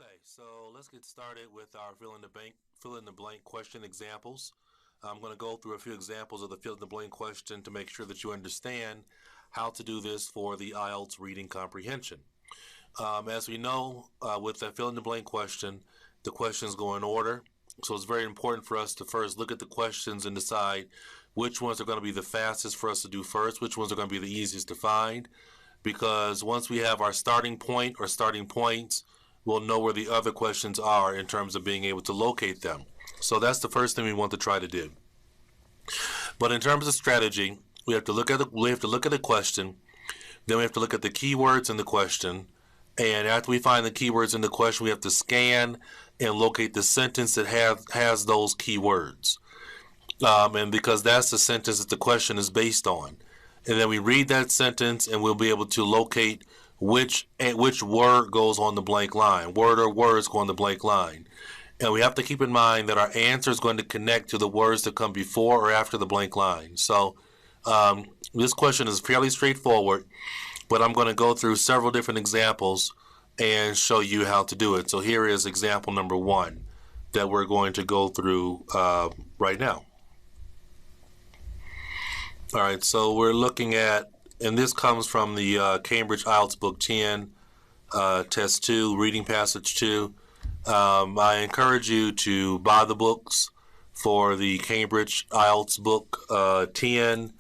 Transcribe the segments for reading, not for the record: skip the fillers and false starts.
Okay, so let's get started with our fill in the blank question examples. I'm going to go through a few examples of the fill in the blank question to make sure that you understand how to do this for the IELTS reading comprehension. As we know, with that fill in the blank question, the questions go in order. So it's very important for us to first look at the questions and decide which ones are going to be the fastest for us to do first, which ones are going to be the easiest to find. Because once we have our starting point or starting points, we'll know where the other questions are in terms of being able to locate them. So that's the first thing we want to try to do. But in terms of strategy, we have to look at the question, then we have to look at the keywords in the question, and after we find the keywords in the question, we have to scan and locate the sentence that has those keywords. And because that's the sentence that the question is based on. And then we read that sentence and we'll be able to locate which word goes on the blank line, word or words go on the blank line. And we have to keep in mind that our answer is going to connect to the words that come before or after the blank line. So this question is fairly straightforward, but I'm going to go through several different examples and show you how to do it. So here is example number 1 that we're going to go through right now. All right, so we're looking at, and this comes from the Cambridge IELTS Book 10, Test 2, Reading Passage 2. I encourage you to buy the books for the Cambridge IELTS Book 10,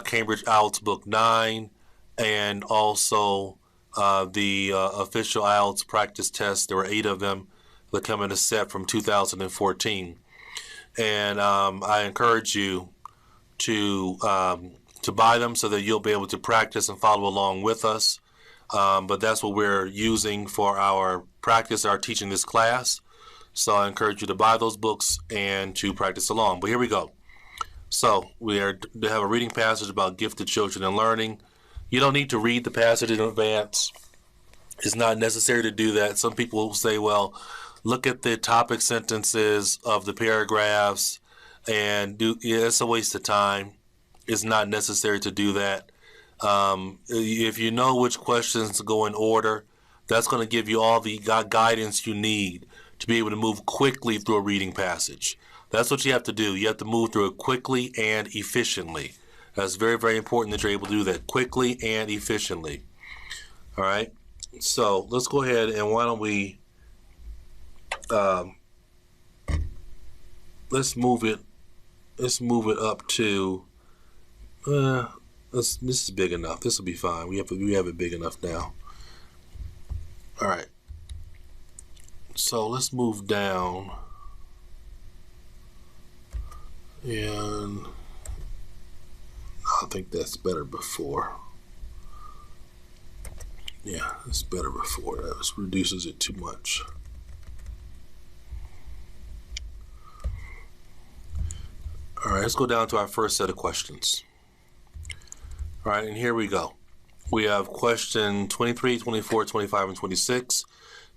Cambridge IELTS Book 9, and also the official IELTS practice test. There were 8 of them that come in a set from 2014. And I encourage you to buy them so that you'll be able to practice and follow along with us. But that's what we're using for our practice, our teaching this class. So I encourage you to buy those books and to practice along. But here we go. So we have a reading passage about gifted children and learning. You don't need to read the passage in advance. It's not necessary to do that. Some people will say, well, look at the topic sentences of the paragraphs and it's a waste of time. It's not necessary to do that. If you know which questions go in order, that's going to give you all the guidance you need to be able to move quickly through a reading passage. That's what you have to do. You have to move through it quickly and efficiently. That's very, very important that you're able to do that quickly and efficiently. All right. So let's go ahead and why don't we let's move it up to this is big enough. This will be fine. We have it big enough now. All right. So let's move down, and I think that's better before. Yeah, it's better before. That reduces it too much. All right, let's go down to our first set of questions. All right, and here we go. We have question 23, 24, 25, and 26.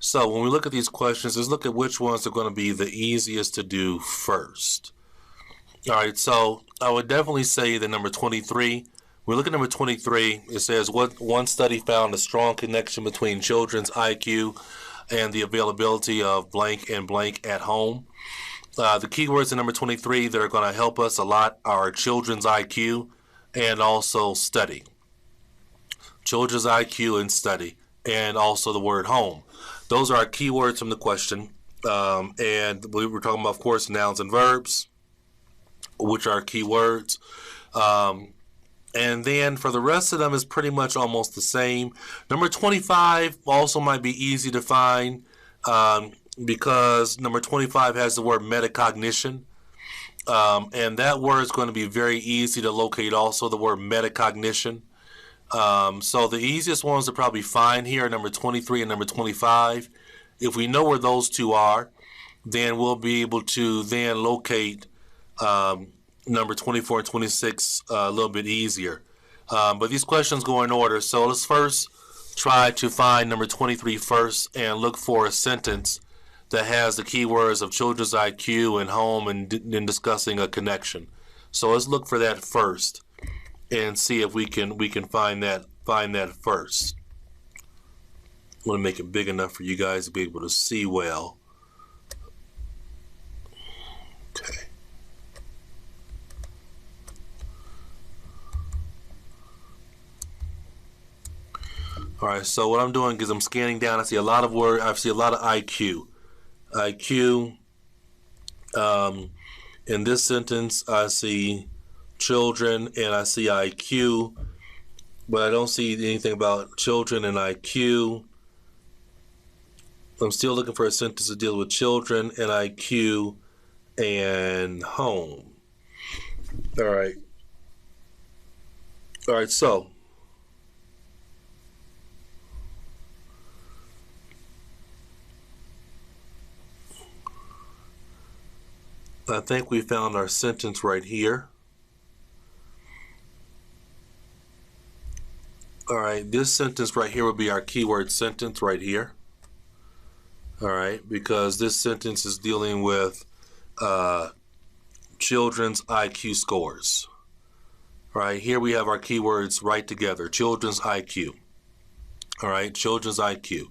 So when we look at these questions, let's look at which ones are going to be the easiest to do first. All right, so I would definitely say the number 23. We look at number 23. It says, what one study found a strong connection between children's IQ and the availability of blank and blank at home. The keywords in number 23 that are going to help us a lot are children's IQ and also study. Children's IQ and study, and also the word home. Those are our keywords from the question. And we were talking about, of course, nouns and verbs, which are keywords. And then for the rest of them, is pretty much almost the same. Number 25 also might be easy to find because number 25 has the word metacognition. And that word is going to be very easy to locate also, the word metacognition. So the easiest ones to probably find here are number 23 and number 25. If we know where those two are, then we'll be able to then locate number 24 and 26 a little bit easier. But these questions go in order. So let's first try to find number 23 first and look for a sentence that has the keywords of children's IQ and home and discussing a connection. So let's look for that first and see if we can find that first. want to make it big enough for you guys to be able to see well. Okay. All right, so what I'm doing is I'm scanning down. I see a lot of words. I see a lot of IQ. IQ. In this sentence, I see children and I see IQ, but I don't see anything about children and IQ. I'm still looking for a sentence to deal with children and IQ and home. All right. All right, so I think we found our sentence right here. All right, this sentence right here would be our keyword sentence right here. All right, because this sentence is dealing with children's IQ scores. All right, here we have our keywords right together, children's IQ. All right, children's IQ.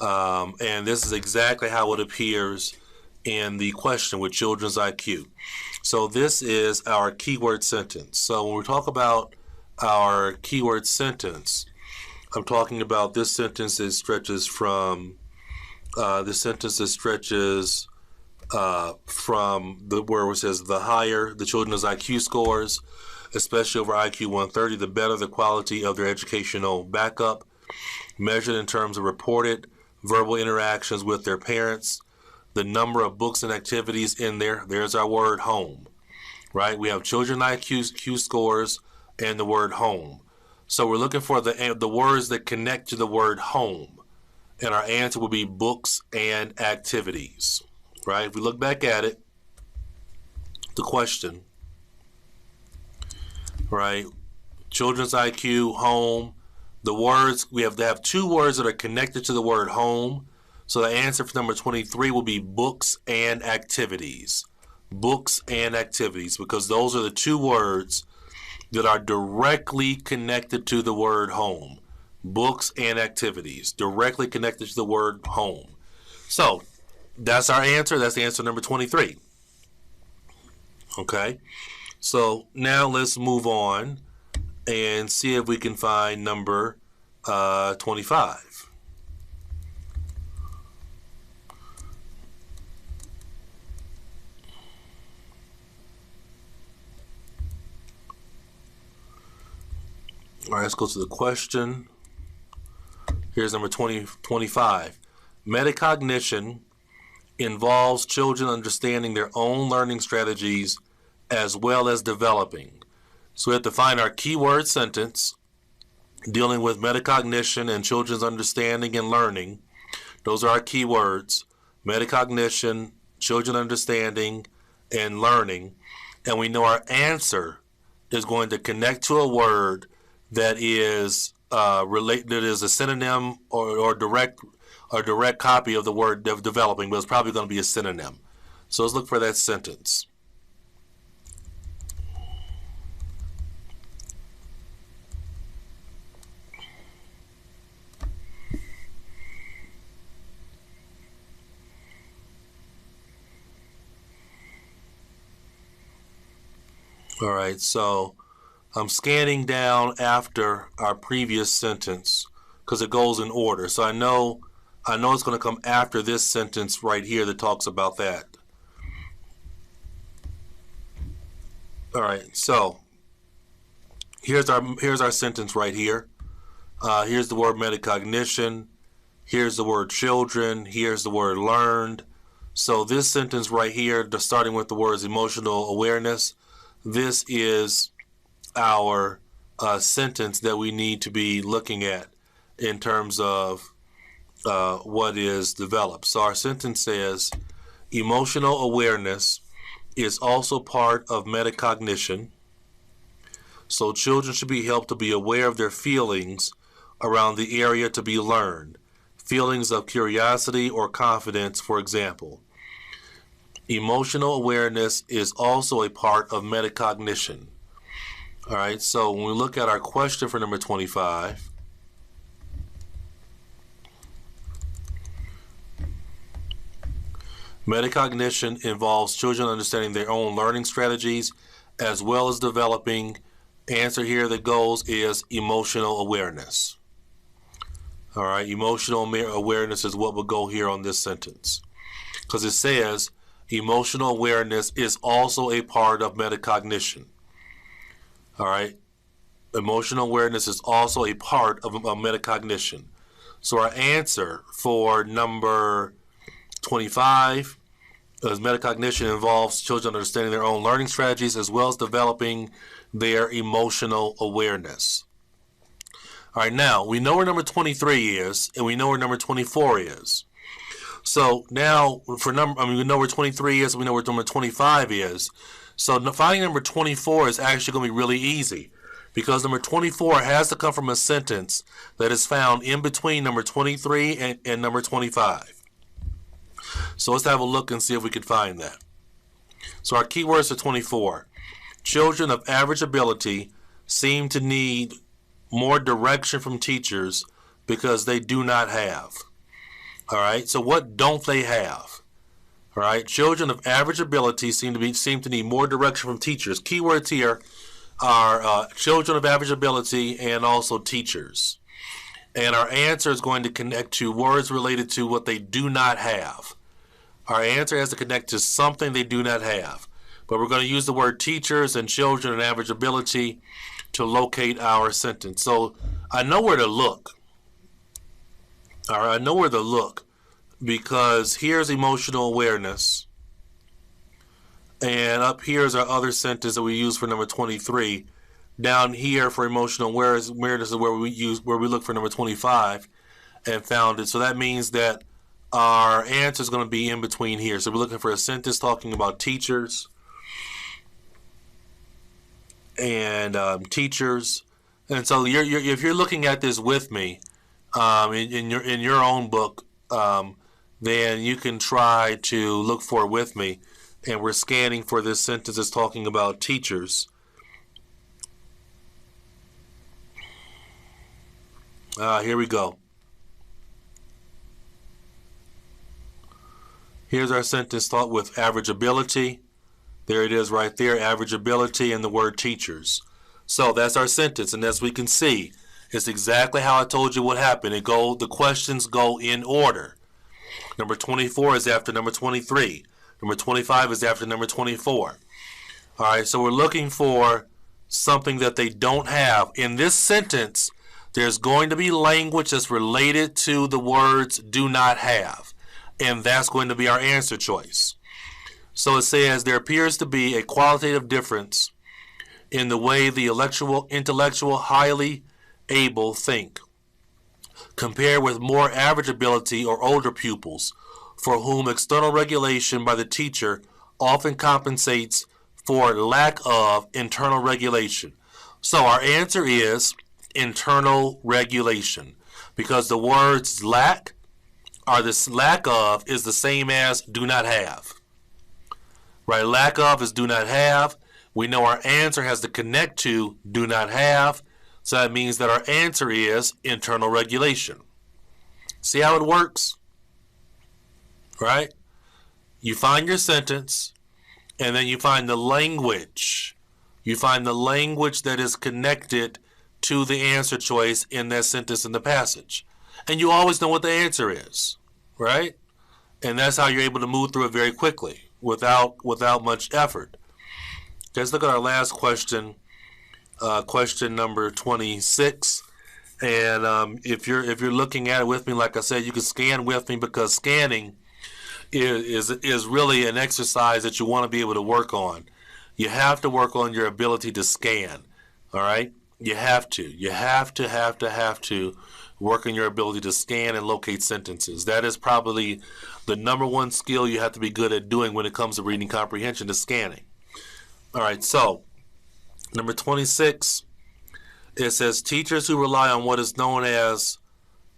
And this is exactly how it appears in the question with children's IQ. So this is our keyword sentence. So when we talk about our keyword sentence, I'm talking about this sentence that stretches from from the where it says the higher the children's IQ scores, especially over IQ 130, the better the quality of their educational backup, measured in terms of reported verbal interactions with their parents, the number of books and activities in there. There's our word home, right? We have children IQ scores and the word home. So we're looking for the words that connect to the word home. And our answer will be books and activities, right? If we look back at it, the question, right? Children's IQ, home. The words, we have to have two words that are connected to the word home. So the answer for number 23 will be books and activities. Books and activities, because those are the two words that are directly connected to the word home. Books and activities, directly connected to the word home. So that's our answer. That's the answer number 23. Okay, so now let's move on and see if we can find number 25. All right, let's go to the question. Here's number 25. Metacognition involves children understanding their own learning strategies as well as developing. So we have to find our keyword sentence dealing with metacognition and children's understanding and learning. Those are our keywords: metacognition, children understanding, and learning. And we know our answer is going to connect to a word that is that is a synonym or direct copy of the word of developing, but it's probably going to be a synonym. So let's look for that sentence. All right, so I'm scanning down after our previous sentence because it goes in order. So I know it's going to come after this sentence right here that talks about that. All right, so here's our sentence right here. Here's the word metacognition. Here's the word children. Here's the word learned. So this sentence right here, starting with the words emotional awareness, this is our sentence that we need to be looking at in terms of what is developed. So our sentence says, emotional awareness is also part of metacognition. So children should be helped to be aware of their feelings around the area to be learned. Feelings of curiosity or confidence, for example. Emotional awareness is also a part of metacognition. All right, so when we look at our question for number 25, Metacognition involves children understanding their own learning strategies as well as developing. Answer here that goes is emotional awareness. All right, emotional awareness is what will go here on this sentence, because it says emotional awareness is also a part of metacognition. All right, emotional awareness is also a part of metacognition. So our answer for number 25 is metacognition involves children understanding their own learning strategies as well as developing their emotional awareness. All right, now we know where number 23 is, and we know where number 24 is. So now we know where 23 is, and we know where number 25 is. So finding number 24 is actually going to be really easy, because number 24 has to come from a sentence that is found in between number 23 and number 25. So let's have a look and see if we can find that. So our keywords are 24. Children of average ability seem to need more direction from teachers because they do not have. All right, so what don't they have? All right, children of average ability seem to need more direction from teachers. Keywords here are children of average ability and also teachers. And our answer is going to connect to words related to what they do not have. Our answer has to connect to something they do not have. But we're going to use the word teachers and children and average ability to locate our sentence. So I know where to look. All right, I know where to look, because here's emotional awareness. And up here is our other sentence that we use for number 23. Down here for emotional awareness is where we look for number 25 and found it. So that means that our answer is going to be in between here. So we're looking for a sentence talking about teachers and teachers. And so if you're looking at this with me in your own book, then you can try to look for it with me. And we're scanning for this sentence that's talking about teachers. Here we go. Here's our sentence thought with average ability. There it is right there, average ability and the word teachers. So that's our sentence, and as we can see, it's exactly how I told you what happened. The questions go in order. Number 24 is after number 23. Number 25 is after number 24. All right, so we're looking for something that they don't have. In this sentence, there's going to be language that's related to the words do not have, and that's going to be our answer choice. So it says there appears to be a qualitative difference in the way the intellectual, highly able think, compared with more average ability or older pupils, for whom external regulation by the teacher often compensates for lack of internal regulation. So our answer is internal regulation, because the words lack or this lack of is the same as do not have. Right, lack of is do not have. We know our answer has to connect to do not have, so that means that our answer is internal regulation. See how it works? Right? You find your sentence, and then you find the language. You find the language that is connected to the answer choice in that sentence in the passage. And you always know what the answer is, right? And that's how you're able to move through it very quickly without much effort. Let's look at our last question, question number 26. And if you're looking at it with me, like I said, you can scan with me, because scanning is really an exercise that you want to be able to work on. You have to work on your ability to scan. All right, you have to work on your ability to scan and locate sentences. That is probably the number one skill you have to be good at doing when it comes to reading comprehension, is scanning. All right, so number 26, it says teachers who rely on what is known as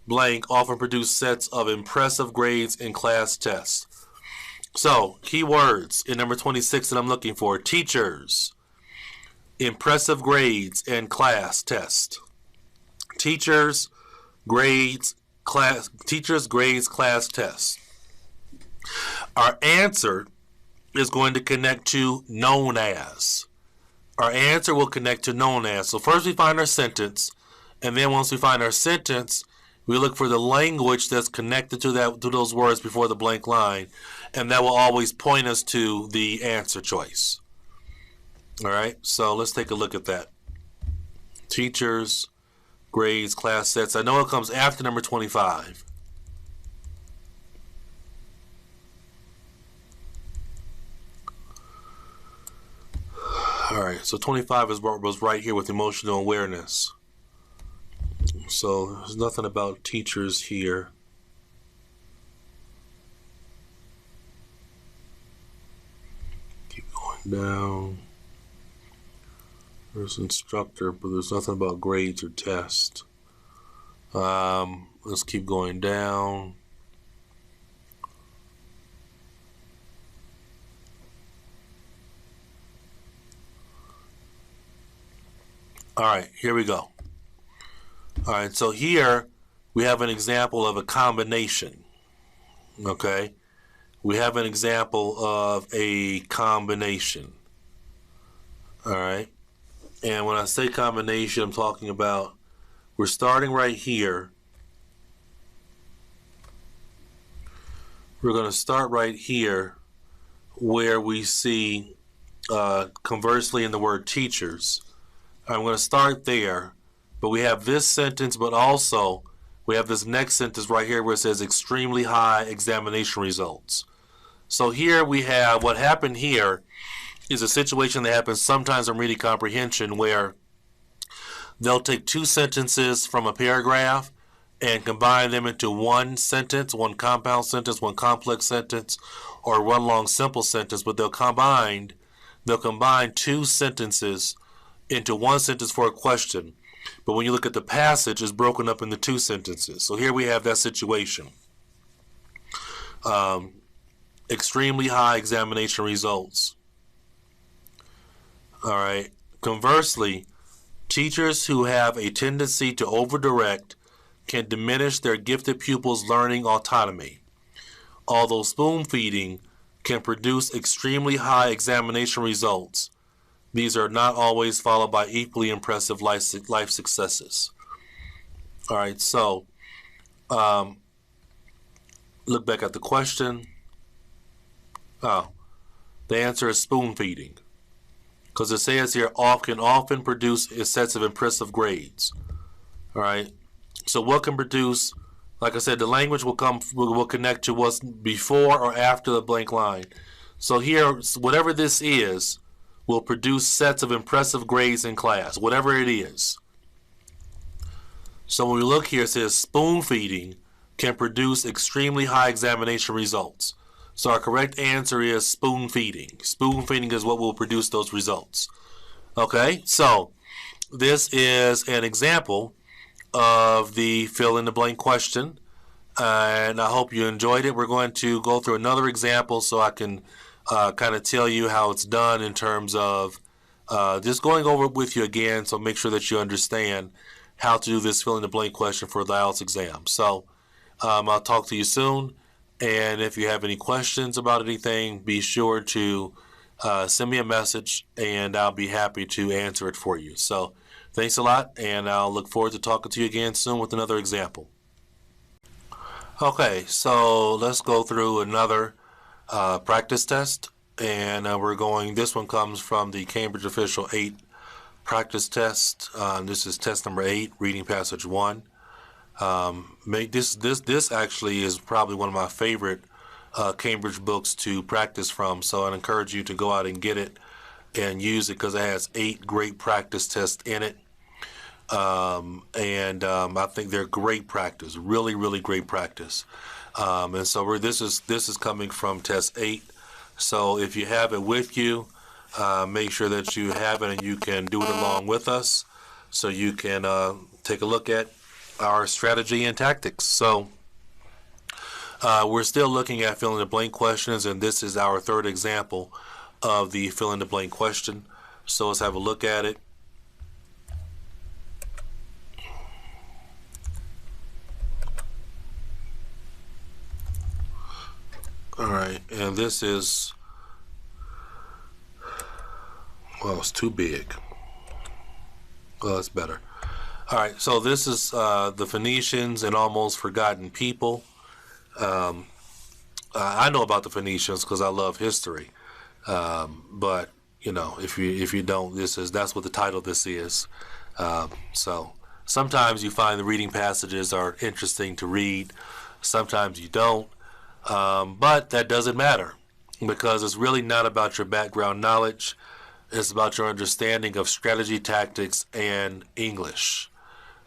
blank often produce sets of impressive grades in class tests. So keywords in number 26 that I'm looking for: teachers, impressive grades, and class test. Teachers, grades, class test. our answer is going to connect to known as. Our answer will connect to known as. So first we find our sentence, and then once we find our sentence, we look for the language that's connected to those words before the blank line, and that will always point us to the answer choice. All right, so let's take a look at that. Teachers, grades, class sets. I know it comes after number 25. All right, so 25 was right here with emotional awareness. So there's nothing about teachers here. Keep going down. There's instructor, but there's nothing about grades or tests. Let's keep going down. All right, here we go. All right, so here we have an example of a combination. Okay, we have an example of a combination. All right, and when I say combination, I'm talking about we're starting right here. We're going to start right here where we see conversely in the word teachers. I'm going to start there, but we have this sentence, but also we have this next sentence right here where it says extremely high examination results. So here we have what happened here is a situation that happens sometimes in reading comprehension where they'll take two sentences from a paragraph and combine them into one sentence, one compound sentence, one complex sentence, or one long simple sentence, but they'll combine two sentences into one sentence for a question. But when you look at the passage, it's broken up into two sentences. So here we have that situation. Extremely high examination results. All right. Conversely, teachers who have a tendency to overdirect can diminish their gifted pupils' learning autonomy. Although spoon feeding can produce extremely high examination results, these are not always followed by equally impressive life successes. All right, so look back at the question. Oh, the answer is spoon feeding, because it says here can often produce sets of impressive grades. All right, so what can produce? Like I said, the language will connect to what's before or after the blank line. So here, whatever this is, will produce sets of impressive grades in class, whatever it is. So when we look here, it says spoon feeding can produce extremely high examination results. So our correct answer is spoon feeding. Spoon feeding is what will produce those results. Okay, so this is an example of the fill in the blank question, and I hope you enjoyed it. We're going to go through another example so I can kind of tell you how it's done in terms of just going over it with you again, so make sure that you understand how to do this fill in the blank question for the IELTS exam. So I'll talk to you soon, and if you have any questions about anything, be sure to send me a message and I'll be happy to answer it for you. So thanks a lot, and I'll look forward to talking to you again soon with another example. Okay, so let's go through another practice test, and this one comes from the Cambridge Official 8 practice test. This is test number 8, reading passage 1. This actually is probably one of my favorite Cambridge books to practice from, so I'd encourage you to go out and get it and use it because it has 8 great practice tests in it. I think they're great practice, really, really great practice. And so this is coming from test 8. So if you have it with you, make sure that you have it and you can do it along with us, so you can take a look at our strategy and tactics. So we're still looking at fill in the blank questions, and this is our third example of the fill in the blank question. So let's have a look at it. All right, and this is, well, it's too big. Well, that's better. All right, so this is the Phoenicians and almost forgotten people. I know about the Phoenicians because I love history, but you know, if you don't, that's what the title of this is. So sometimes you find the reading passages are interesting to read, sometimes you don't, but that doesn't matter because it's really not about your background knowledge. It's about your understanding of strategy, tactics, and English.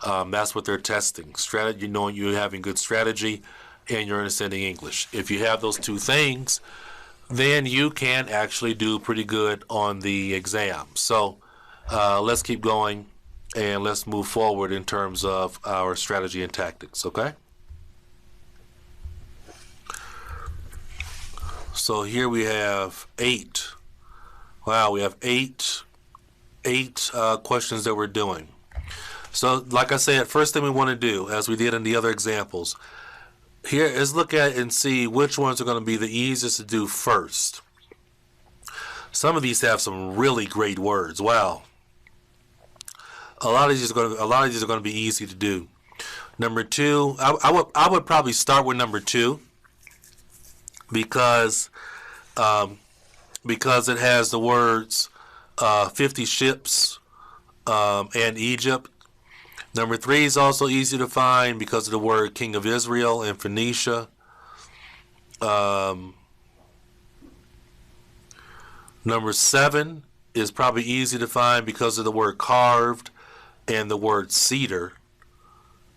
That's what they're testing. Strategy, knowing you're having good strategy and you're understanding English. If you have those two things, then you can actually do pretty good on the exam. So let's keep going and let's move forward in terms of our strategy and tactics, okay? So here we have 8. Wow, we have eight questions that we're doing. So like I said, first thing we want to do, as we did in the other examples, here is look at and see which ones are going to be the easiest to do first. Some of these have some really great words. Wow. A lot of these are going to be easy to do. Number 2, I would probably start with number 2 because it has the words 50 ships and Egypt. Number 3 is also easy to find because of the word King of Israel and Phoenicia. Number 7 is probably easy to find because of the word carved and the word cedar.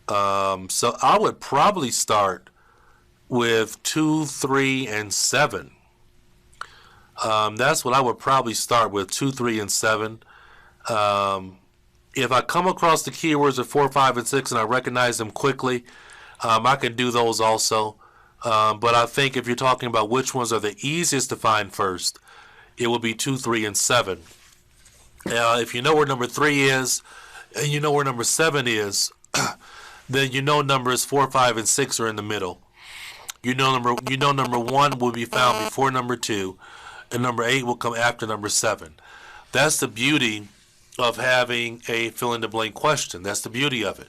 So I would probably start with 2, 3, and 7. That's what I would probably start with, 2, 3, and 7. If I come across the keywords of 4, 5, and 6 and I recognize them quickly, I can do those also. But I think if you're talking about which ones are the easiest to find first, it will be 2, 3, and 7. If you know where number 3 is and you know where number 7 is, then you know numbers 4, 5, and 6 are in the middle. You know number 1 will be found before number 2, and number 8 will come after number 7. That's the beauty of having a fill-in-the-blank question. That's the beauty of it,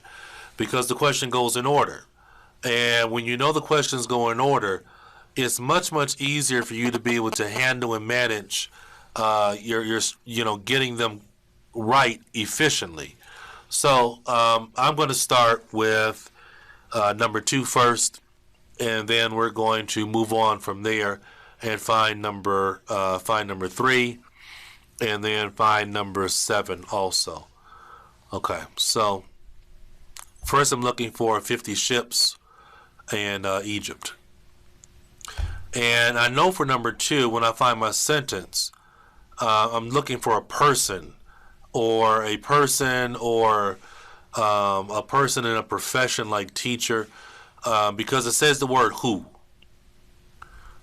because the question goes in order. And when you know the questions go in order, it's much easier for you to be able to handle and manage your getting them right efficiently. So I'm going to start with number 2 first, and then we're going to move on from there and find number 3, and then find number 7 also. Okay, so first I'm looking for 50 ships and Egypt. And I know for number 2, when I find my sentence, I'm looking for a person or a person in a profession like teacher, because it says the word who.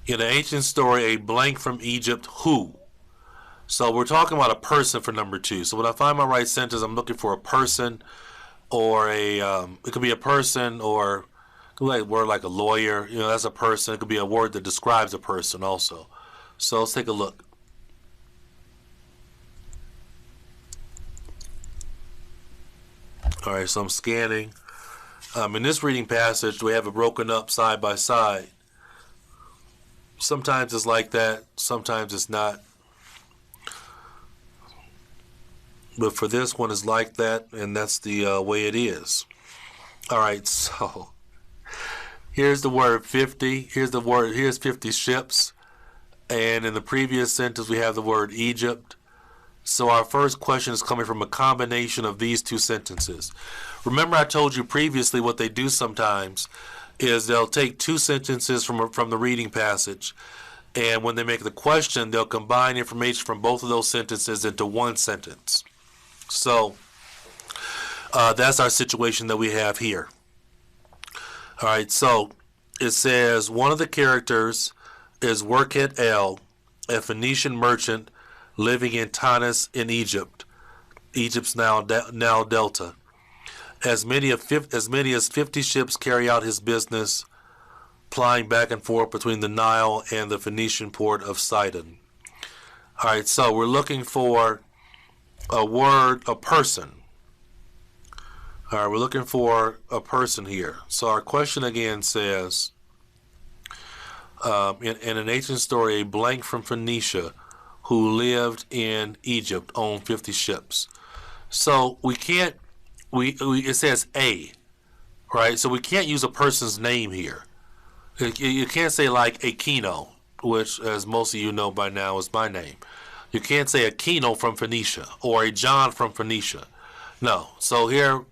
In an ancient story, a blank from Egypt, who? So we're talking about a person for number 2. So when I find my right sentence, I'm looking for a person or it could be a person or it could be a word like a lawyer. That's a person. It could be a word that describes a person also. So let's take a look. All right, so I'm scanning. In this reading passage, we have it broken up side by side. Sometimes it's like that. Sometimes it's not. But for this one, it's like that, and that's the way it is. All right, so here's the word 50. Here's 50 ships. And in the previous sentence, we have the word Egypt. So our first question is coming from a combination of these two sentences. Remember, I told you previously what they do sometimes is they'll take two sentences from the reading passage, and when they make the question, they'll combine information from both of those sentences into one sentence. So that's our situation that we have here. All right, so it says one of the characters is Worket El, a Phoenician merchant living in Tanis in Egypt, Egypt's now Delta. As many as 50 ships carry out his business plying back and forth between the Nile and the Phoenician port of Sidon. All right, so we're looking for a word, a person. All right, we're looking for a person here. So our question again says, in an ancient story, a blank from Phoenicia who lived in Egypt owned 50 ships. So we can't, it says a, right? So we can't use a person's name here. You can't say like a Kino, which, as most of you know by now, is my name. You can't say a Kino from Phoenicia or a John from Phoenicia. No. So here,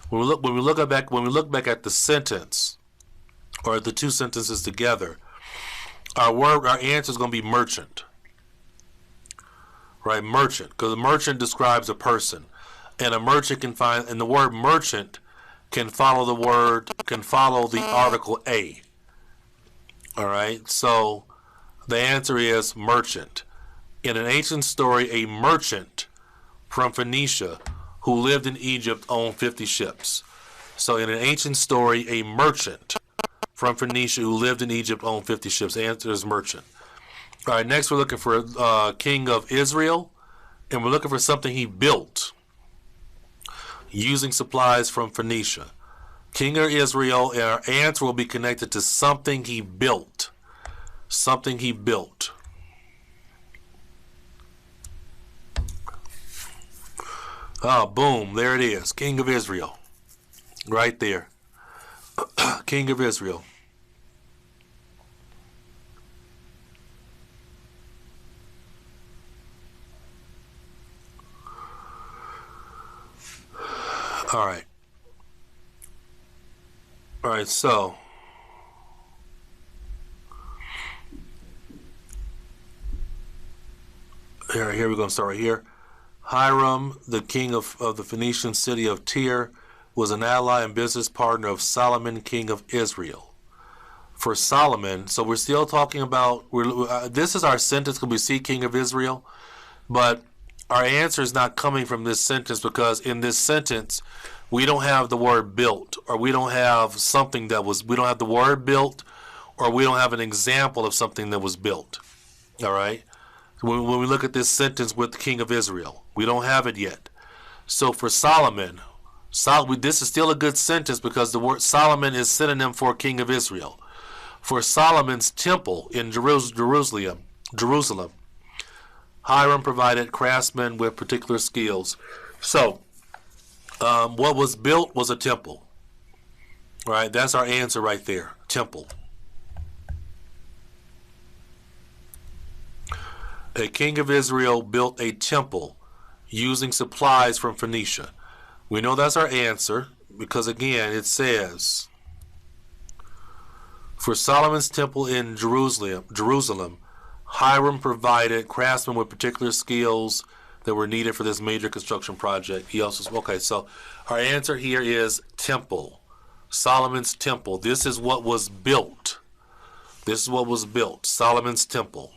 when we look back at the sentence, or the two sentences together, our answer is going to be merchant. Right, merchant, because a merchant describes a person, and a merchant and the word merchant can follow the article a. All right, so the answer is merchant. In an ancient story, a merchant from Phoenicia who lived in Egypt owned 50 ships. So in an ancient story, a merchant from Phoenicia who lived in Egypt owned 50 ships. The answer is merchant. All right, next we're looking for king of Israel, and we're looking for something he built using supplies from Phoenicia. King of Israel, and our answer will be connected to something he built. Something he built. Ah, boom, there it is. King of Israel. Right there. King of Israel. All right. All right, so here we're going to start right here. Hiram, the king of the Phoenician city of Tyre, was an ally and business partner of Solomon, king of Israel. For Solomon, so we're still talking about, this is our sentence because we see king of Israel, but our answer is not coming from this sentence because in this sentence, we don't have the word built, or we don't have something that was, we don't have the word built, or we don't have an example of something that was built. All right? When we look at this sentence with the king of Israel, we don't have it yet. So for Solomon, this is still a good sentence because the word Solomon is synonym for king of Israel. For Solomon's temple in Jerusalem, Hiram provided craftsmen with particular skills. So, what was built was a temple. Right? That's our answer right there. Temple. A king of Israel built a temple using supplies from Phoenicia. We know that's our answer because, again, it says, for Solomon's temple in Jerusalem, Hiram provided craftsmen with particular skills that were needed for this major construction project. He also, okay, so our answer here is temple. Solomon's temple. This is what was built. This is what was built. Solomon's temple.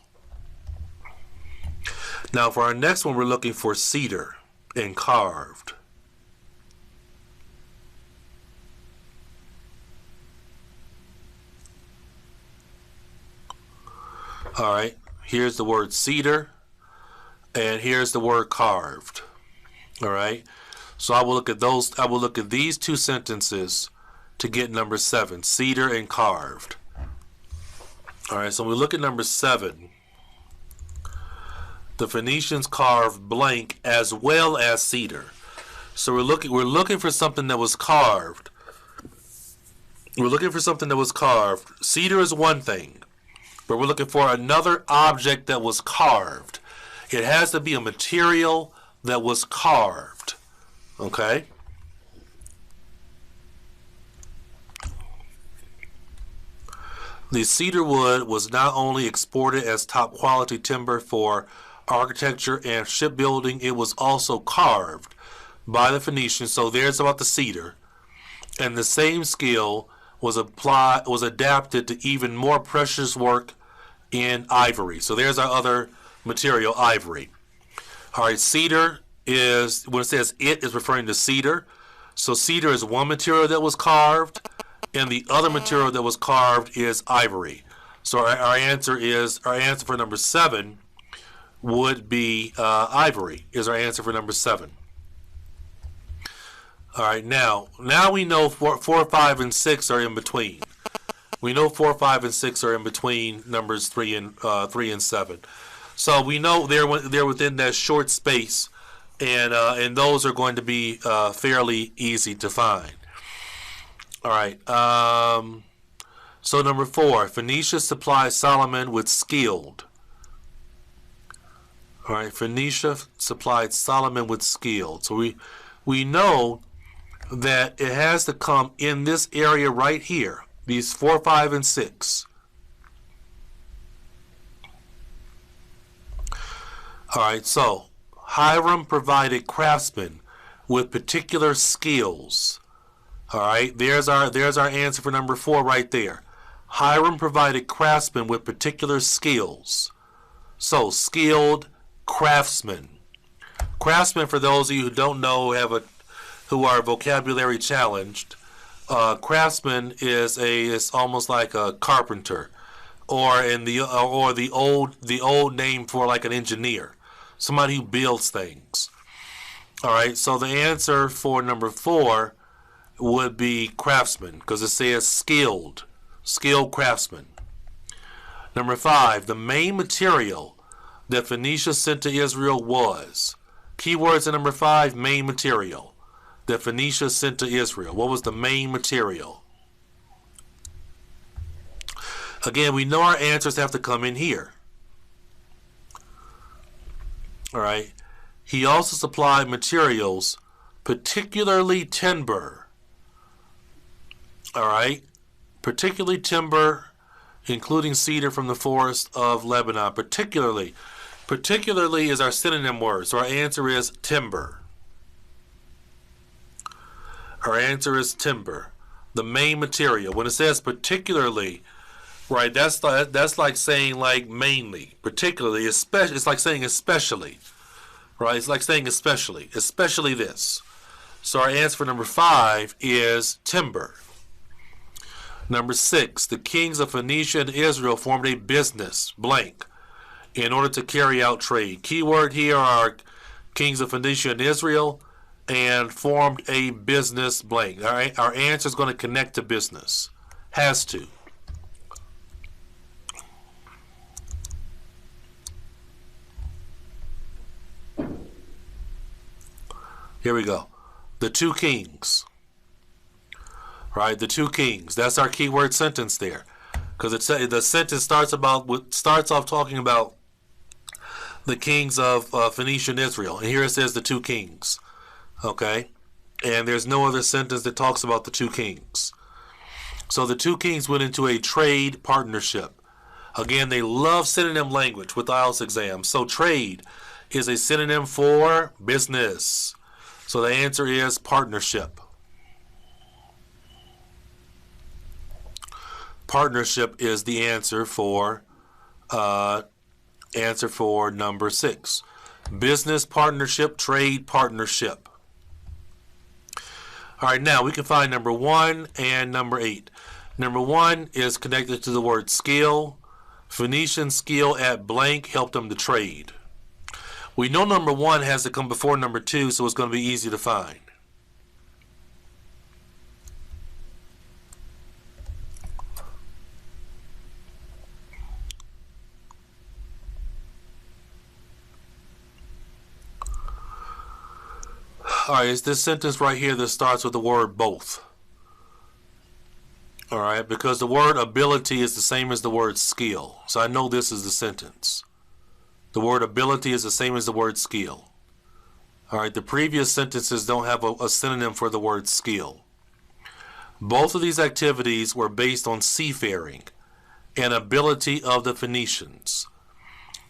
Now for our next one, we're looking for cedar and carved. All right, here's the word cedar, and here's the word carved. All right, so I will look at those. I will look at these two sentences to get number 7, cedar and carved. All right, so when we look at number 7, the Phoenicians carved blank as well as cedar. So we're looking for something that was carved. We're looking for something that was carved. Cedar is one thing, but we're looking for another object that was carved. It has to be a material that was carved. Okay? The cedar wood was not only exported as top quality timber for architecture and shipbuilding, it was also carved by the Phoenicians. So there's about the cedar. And the same skill was adapted to even more precious work in ivory. So there's our other material, ivory. All right, cedar is, when it says it, is referring to cedar. So cedar is one material that was carved, and the other material that was carved is ivory. So our answer for number 7 would be ivory. Is our answer for number 7. All right, now we know 4, 5, and 6 are in between. We know 4, 5, and 6 are in between numbers 3 and 7. So we know they're within that short space, and those are going to be fairly easy to find. All right. So number 4, Phoenicia supplied Solomon with skilled. All right, Phoenicia supplied Solomon with skilled. So we know that it has to come in this area right here. These 4, 5, and 6. All right, so Hiram provided craftsmen with particular skills. All right, there's our answer for number 4 right there. Hiram provided craftsmen with particular skills. So skilled craftsmen. Craftsmen, for those of you who don't know, who are vocabulary challenged, craftsman is almost like a carpenter, or the old name for like an engineer, somebody who builds things. All right, so the answer for number 4 would be craftsman, because it says skilled craftsman. Number 5, the main material that Phoenicia sent to Israel was. Keywords in number 5, main material that Phoenicia sent to Israel. What was the main material? Again, we know our answers have to come in here. All right. He also supplied materials, particularly timber. All right. Particularly timber, including cedar from the forest of Lebanon. Particularly is our synonym word. So our answer is timber. Our answer is timber, the main material. When it says particularly, right, that's like saying like mainly, particularly, especially. It's like saying especially, right? It's like saying especially this. So our answer for number 5 is timber. Number 6, the kings of Phoenicia and Israel formed a business, blank, in order to carry out trade. Keyword here are kings of Phoenicia and Israel, and formed a business, blank. All right, our answer is going to connect to business. Has to. Here we go. The 2 kings. Right, the 2 kings. That's our keyword sentence there, because the sentence starts off talking about the kings of Phoenicia and Israel, and here it says the 2 kings. Okay, and there's no other sentence that talks about the 2 kings. So the 2 kings went into a trade partnership. Again, they love synonym language with the IELTS exam. So trade is a synonym for business. So the answer is partnership. Partnership is the answer for number 6. Business partnership, trade partnership. All right, now we can find number 1 and number 8. Number 1 is connected to the word skill. Phoenician skill at blank helped them to trade. We know number 1 has to come before number 2, so it's going to be easy to find. All right, it's this sentence right here that starts with the word both. All right, because the word ability is the same as the word skill. So I know this is the sentence. The word ability is the same as the word skill. All right, the previous sentences don't have a synonym for the word skill. Both of these activities were based on seafaring and ability of the Phoenicians.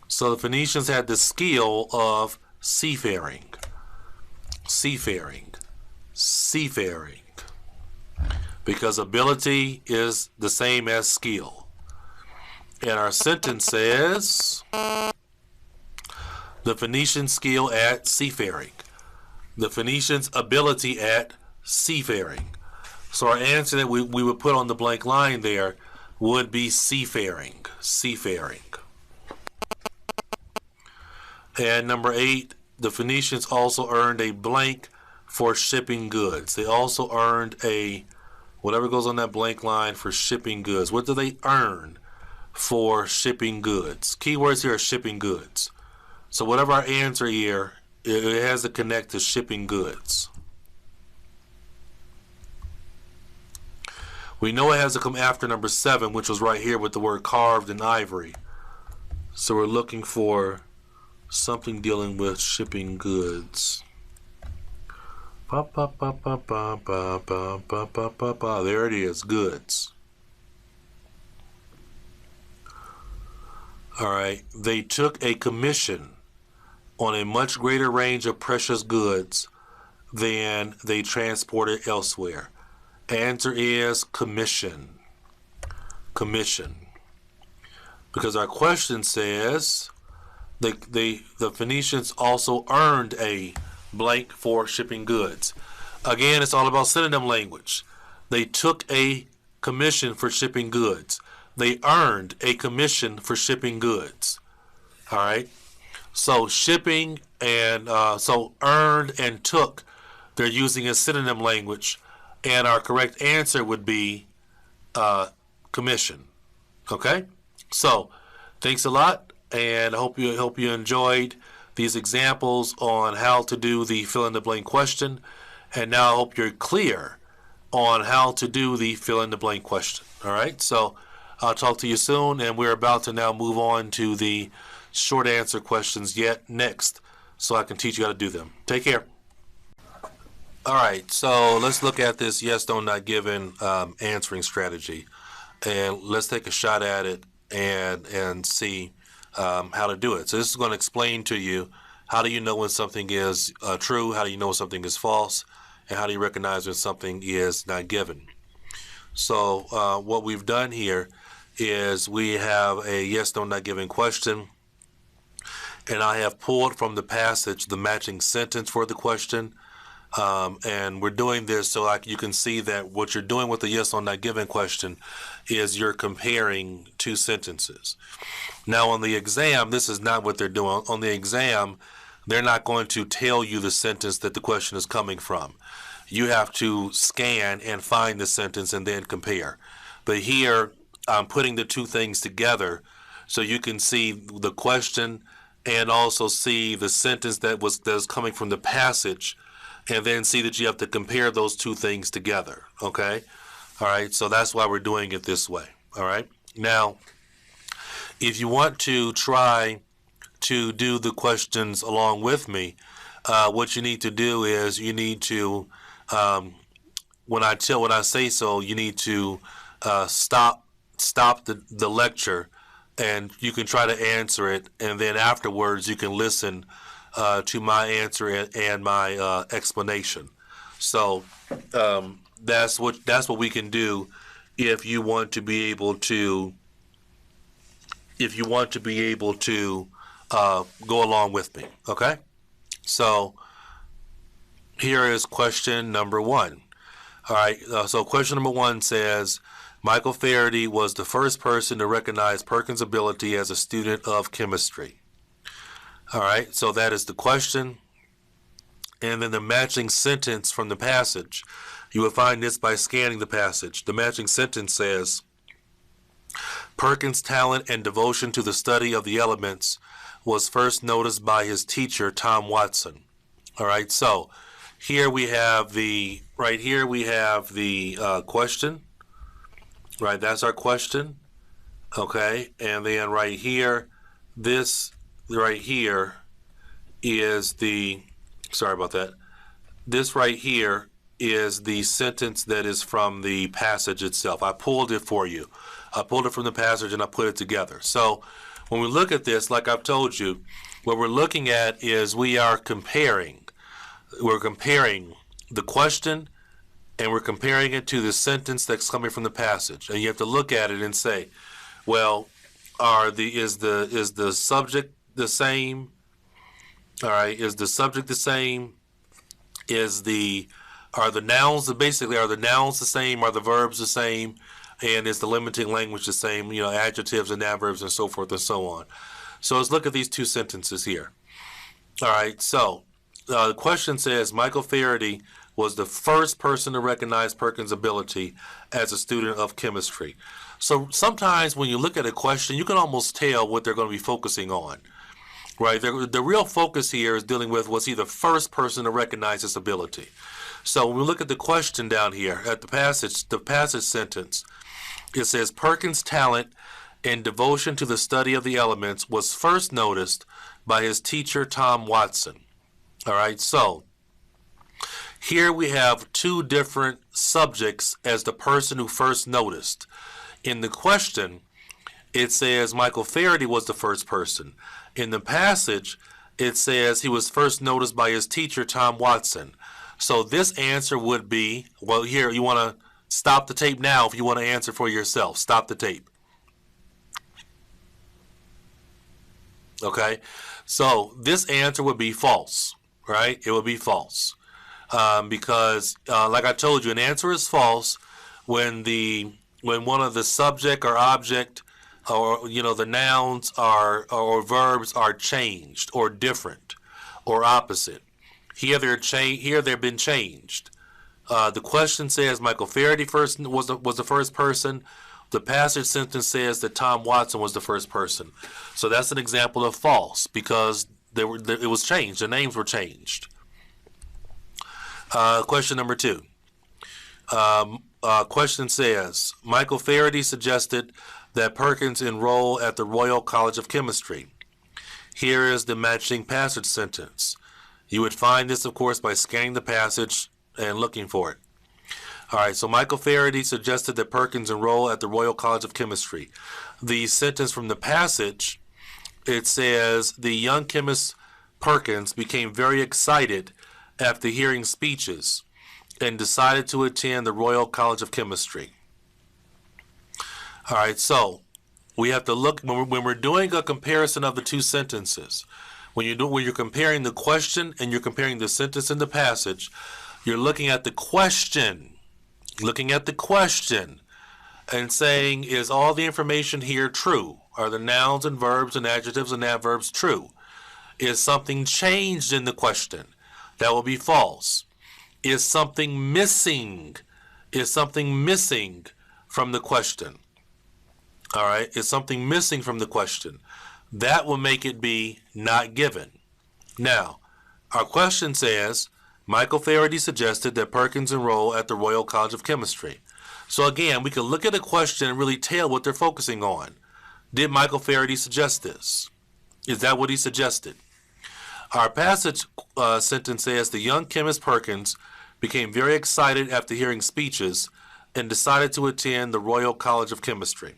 So the Phoenicians had the skill of seafaring. Seafaring. Because ability is the same as skill. And our sentence says the Phoenician skill at seafaring. The Phoenicians' ability at seafaring. So our answer that we would put on the blank line there would be seafaring. Seafaring. And number 8, the Phoenicians also earned a blank for shipping goods. They also earned a, whatever goes on that blank line for shipping goods. What do they earn for shipping goods? Keywords here are shipping goods. So whatever our answer here, it has to connect to shipping goods. We know it has to come after number 7, which was right here with the word carved in ivory. So we're looking for something dealing with shipping goods. There it is, goods. All right, they took a commission on a much greater range of precious goods than they transported elsewhere. Answer is commission. Commission. Because our question says the Phoenicians also earned a blank for shipping goods. Again, it's all about synonym language. They took a commission for shipping goods. They earned a commission for shipping goods. All right. So shipping and so earned and took, they're using a synonym language, and our correct answer would be commission. Okay. So thanks a lot, and I hope you enjoyed these examples on how to do the fill in the blank question, and now I hope you're clear on how to do the fill in the blank question. All right. So I'll talk to you soon, and we're about to now move on to the short answer questions yet next, so I can teach you how to do them. Take care. All right, so let's look at this yes, no, not given answering strategy, and let's take a shot at it and see how to do it. So this is going to explain to you how do you know when something is true, how do you know when something is false, and how do you recognize when something is not given. So what we've done here is we have a yes, no, not given question, and I have pulled from the passage the matching sentence for the question. And we're doing this so you can see that what you're doing with the yes, no, not given question is you're comparing two sentences. Now on the exam, this is not what they're doing. On the exam, they're not going to tell you the sentence that the question is coming from. You have to scan and find the sentence and then compare. But here, I'm putting the two things together so you can see the question and also see the sentence that's coming from the passage, and then see that you have to compare those two things together. Okay? All right, so that's why we're doing it this way. All right? Now, if you want to try to do the questions along with me, what you need to do is you need to, when I say so, you need to stop the lecture, and you can try to answer it, and then afterwards you can listen to my answer and my explanation. So that's what we can do if you want to be able to go along with me. Okay. So here is question number 1. All right. So question number 1 says, Michael Faraday was the first person to recognize Perkins' ability as a student of chemistry. All right, so that is the question. And then the matching sentence from the passage. You will find this by scanning the passage. The matching sentence says, Perkins' talent and devotion to the study of the elements was first noticed by his teacher, Tom Watson. All right, so here we have the question. Right, that's our question. Okay, and then right here, this right here is the, sorry about that. This right here is the sentence that is from the passage itself. I pulled it for you. I pulled it from the passage and I put it together. So when we look at this, like I've told you, what we're looking at is we are comparing. We're comparing the question and we're comparing it to the sentence that's coming from the passage. And you have to look at it and say, well, is the subject the same? All right, is the subject the same? Are the nouns the same? Are the verbs the same? And is the limiting language the same? You know, adjectives and adverbs and so forth and so on. So let's look at these two sentences here. All right, so the question says Michael Faraday was the first person to recognize Perkins' ability as a student of chemistry. So sometimes when you look at a question, you can almost tell what they're going to be focusing on, right? The real focus here is dealing with was he the first person to recognize his ability. So when we look at the question down here at the passage sentence, it says Perkins' talent and devotion to the study of the elements was first noticed by his teacher, Tom Watson. All right, so here we have two different subjects as the person who first noticed. In the question, it says Michael Faraday was the first person. In the passage, it says he was first noticed by his teacher, Tom Watson. So this answer would be, well, here, you want to stop the tape now if you want to answer for yourself. Stop the tape. Okay, so this answer would be false, right? It would be false because, like I told you, an answer is false when one of the subject or object or the nouns or verbs are changed or different or opposite. Here they've been changed. The question says Michael Faraday was the first person. The passage sentence says that Tom Watson was the first person. So that's an example of false because it was changed. The names were changed. Question number 2. Question says, Michael Faraday suggested that Perkins enroll at the Royal College of Chemistry. Here is the matching passage sentence. You would find this, of course, by scanning the passage and looking for it. All right, so Michael Faraday suggested that Perkins enroll at the Royal College of Chemistry. The sentence from the passage, it says, the young chemist Perkins became very excited after hearing speeches and decided to attend the Royal College of Chemistry. All right, so we have to look, when we're doing a comparison of the two sentences, when you're comparing the question and you're comparing the sentence in the passage, you're looking at the question. And saying, is all the information here true? Are the nouns and verbs and adjectives and adverbs true? Is something changed in the question? That will be false. Is something missing? Is something missing from the question? All right, is something missing from the question? That will make it be not given. Now, our question says, Michael Faraday suggested that Perkins enroll at the Royal College of Chemistry. So again, we can look at a question and really tell what they're focusing on. Did Michael Faraday suggest this? Is that what he suggested? Our passage sentence says, the young chemist Perkins became very excited after hearing speeches and decided to attend the Royal College of Chemistry.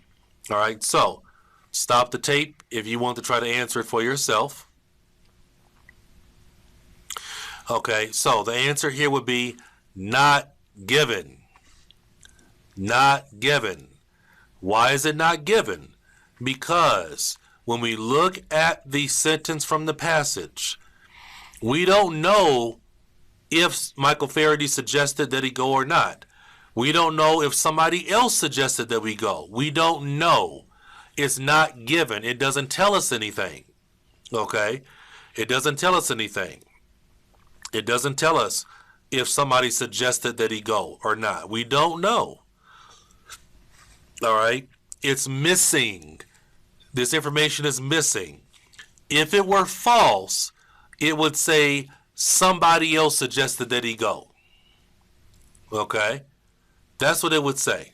All right, so stop the tape if you want to try to answer it for yourself. Okay, so the answer here would be not given. Not given. Why is it not given? Because when we look at the sentence from the passage, we don't know if Michael Faraday suggested that he go or not. We don't know if somebody else suggested that we go. We don't know. It's not given. It doesn't tell us anything. Okay? It doesn't tell us anything. It doesn't tell us if somebody suggested that he go or not. We don't know. All right? It's missing. This information is missing. If it were false, it would say somebody else suggested that he go. Okay? That's what it would say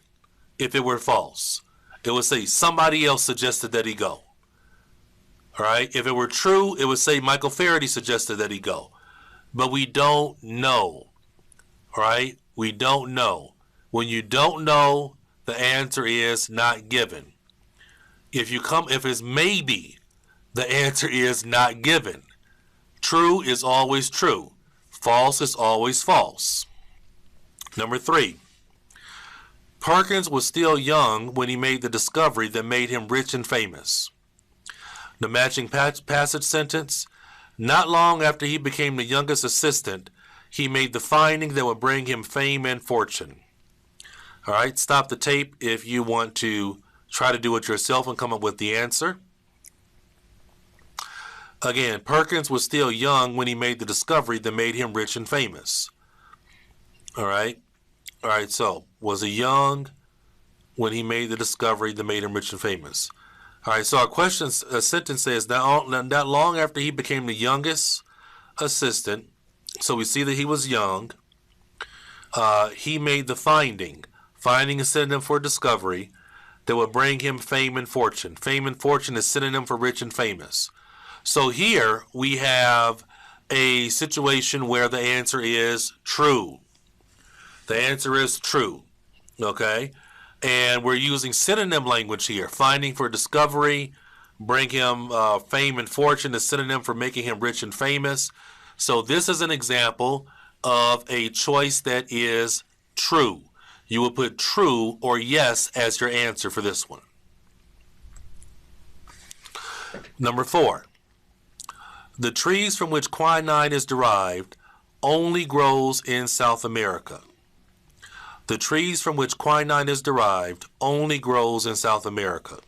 if it were false. It would say somebody else suggested that he go. All right? If it were true, it would say Michael Faraday suggested that he go. But we don't know, right? We don't know. When you don't know, the answer is not given. If it's maybe, the answer is not given. True is always true. False is always false. Number 3. Perkins was still young when he made the discovery that made him rich and famous. The matching passage sentence, not long after he became the youngest assistant, he made the finding that would bring him fame and fortune. All right, stop the tape if you want to try to do it yourself and come up with the answer. Again, Perkins was still young when he made the discovery that made him rich and famous. All right, so was he young when he made the discovery that made him rich and famous? All right, so our sentence says, not long after he became the youngest assistant, so we see that he was young, he made the finding. Finding is synonym for discovery that would bring him fame and fortune. Fame and fortune is synonym for rich and famous. So here we have a situation where the answer is true. The answer is true, okay? And we're using synonym language here. Finding for discovery, bring him fame and fortune is synonym for making him rich and famous. So this is an example of a choice that is true. You will put true or yes as your answer for this one. Number 4. The trees from which quinine is derived only grows in South America. The trees from which quinine is derived only grows in South America.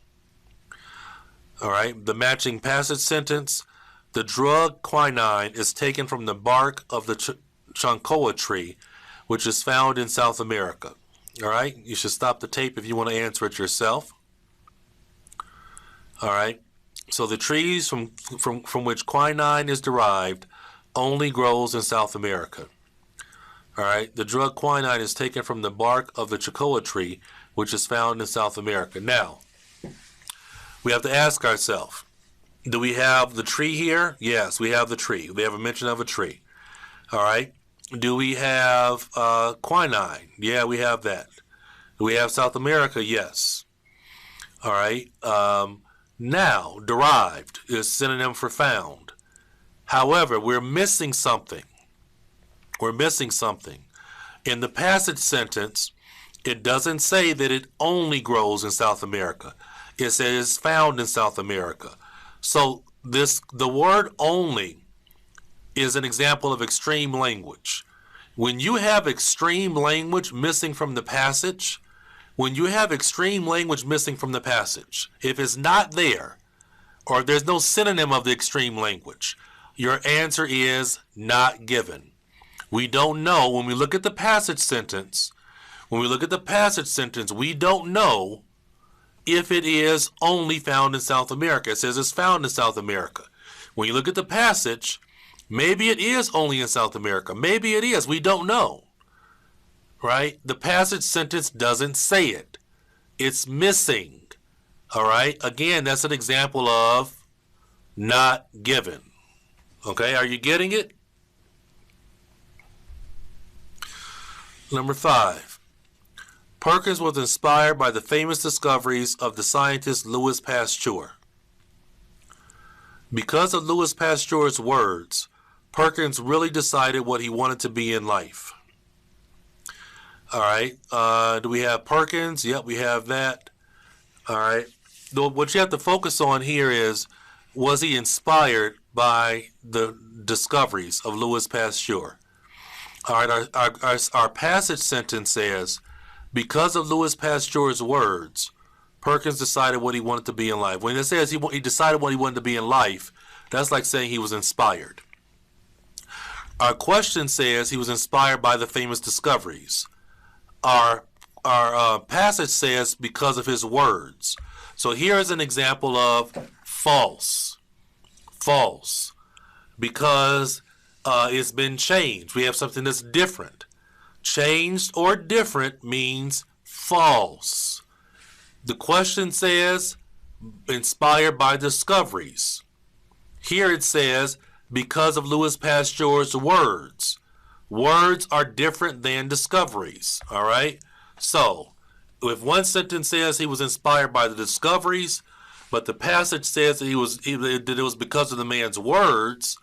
All right, the matching passage sentence, the drug quinine is taken from the bark of the chancoa tree, which is found in South America. All right, you should stop the tape if you want to answer it yourself. All right, so the trees from which quinine is derived only grows in South America. All right, the drug quinine is taken from the bark of the chancoa tree, which is found in South America. Now, we have to ask ourselves, do we have the tree here? Yes, we have the tree. We have a mention of a tree. All right. Do we have quinine? Yeah, we have that. Do we have South America? Yes. All right. Now, derived is synonym for found. However, we're missing something. We're missing something. In the passage sentence, it doesn't say that it only grows in South America. It says found in South America. So the word only is an example of extreme language. When you have extreme language missing from the passage, if it's not there, or there's no synonym of the extreme language, your answer is not given. We don't know. When we look at the passage sentence, we don't know if it is only found in South America. It says it's found in South America. When you look at the passage, maybe it is only in South America. Maybe it is. We don't know. Right? The passage sentence doesn't say it. It's missing. All right? Again, that's an example of not given. Okay? Are you getting it? Number 5. Perkins was inspired by the famous discoveries of the scientist Louis Pasteur. Because of Louis Pasteur's words, Perkins really decided what he wanted to be in life. All right. Do we have Perkins? Yep, we have that. All right. What you have to focus on here is, was he inspired by the discoveries of Louis Pasteur? All right. Our passage sentence says, because of Louis Pasteur's words, Perkins decided what he wanted to be in life. When it says he decided what he wanted to be in life, that's like saying he was inspired. Our question says he was inspired by the famous discoveries. Our passage says because of his words. So here is an example of false. False. Because it's been changed. We have something that's different. Changed or different means false. The question says inspired by discoveries. Here it says because of Louis Pasteur's words. Words are different than discoveries. All right? So, if one sentence says he was inspired by the discoveries, but the passage says that it was because of the man's words,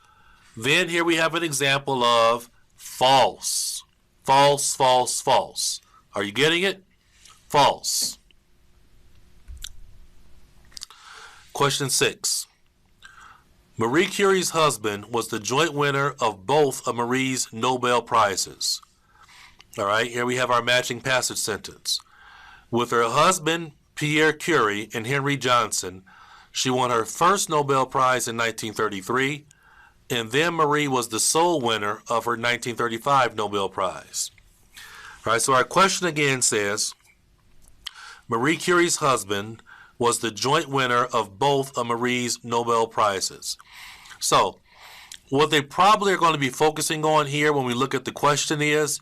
then here we have an example of false. False, false, false. Are you getting it? False. Question 6. Marie Curie's husband was the joint winner of both of Marie's Nobel Prizes. All right, here we have our matching passage sentence. With her husband, Pierre Curie, and Henry Johnson, she won her first Nobel Prize in 1933, and then Marie was the sole winner of her 1935 Nobel Prize. All right, so our question again says, Marie Curie's husband was the joint winner of both of Marie's Nobel Prizes. So, what they probably are going to be focusing on here when we look at the question is,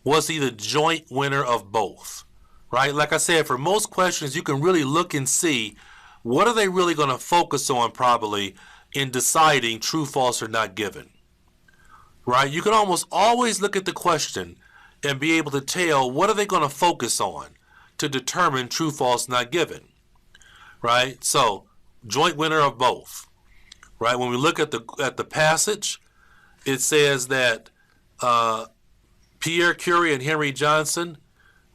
was he the joint winner of both? Right? Like I said, for most questions, you can really look and see what are they really going to focus on probably in deciding true, false, or not given. Right? You can almost always look at the question and be able to tell what are they going to focus on to determine true, false, not given. Right? So, joint winner of both. Right? When we look at the passage, it says that Pierre Curie and Henry Johnson,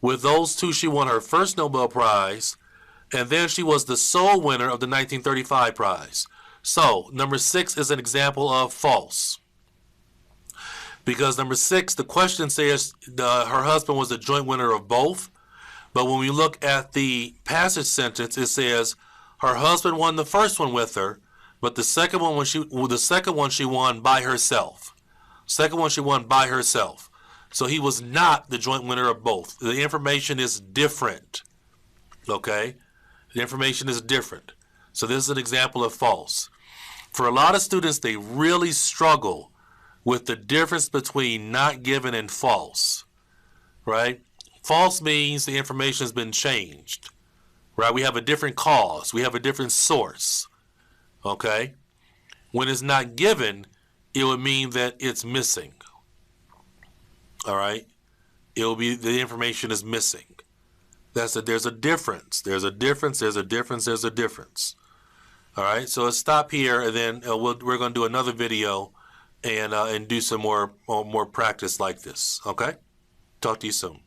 with those two, she won her first Nobel Prize, and then she was the sole winner of the 1935 prize. So, number 6 is an example of false. Because number 6, the question says her husband was the joint winner of both. But when we look at the passage sentence, it says her husband won the first one with her, but the second one she won by herself. Second one she won by herself. So he was not the joint winner of both. The information is different. Okay? The information is different. So this is an example of false. For a lot of students, they really struggle with the difference between not given and false. Right? False means the information has been changed. Right? We have a different cause. We have a different source. Okay? When it's not given, it would mean that it's missing. All right? It will be the information is missing. There's a difference. There's a difference. There's a difference. There's a difference. All right? So let's stop here, and then we're going to do another video and do some more practice like this. Okay? Talk to you soon.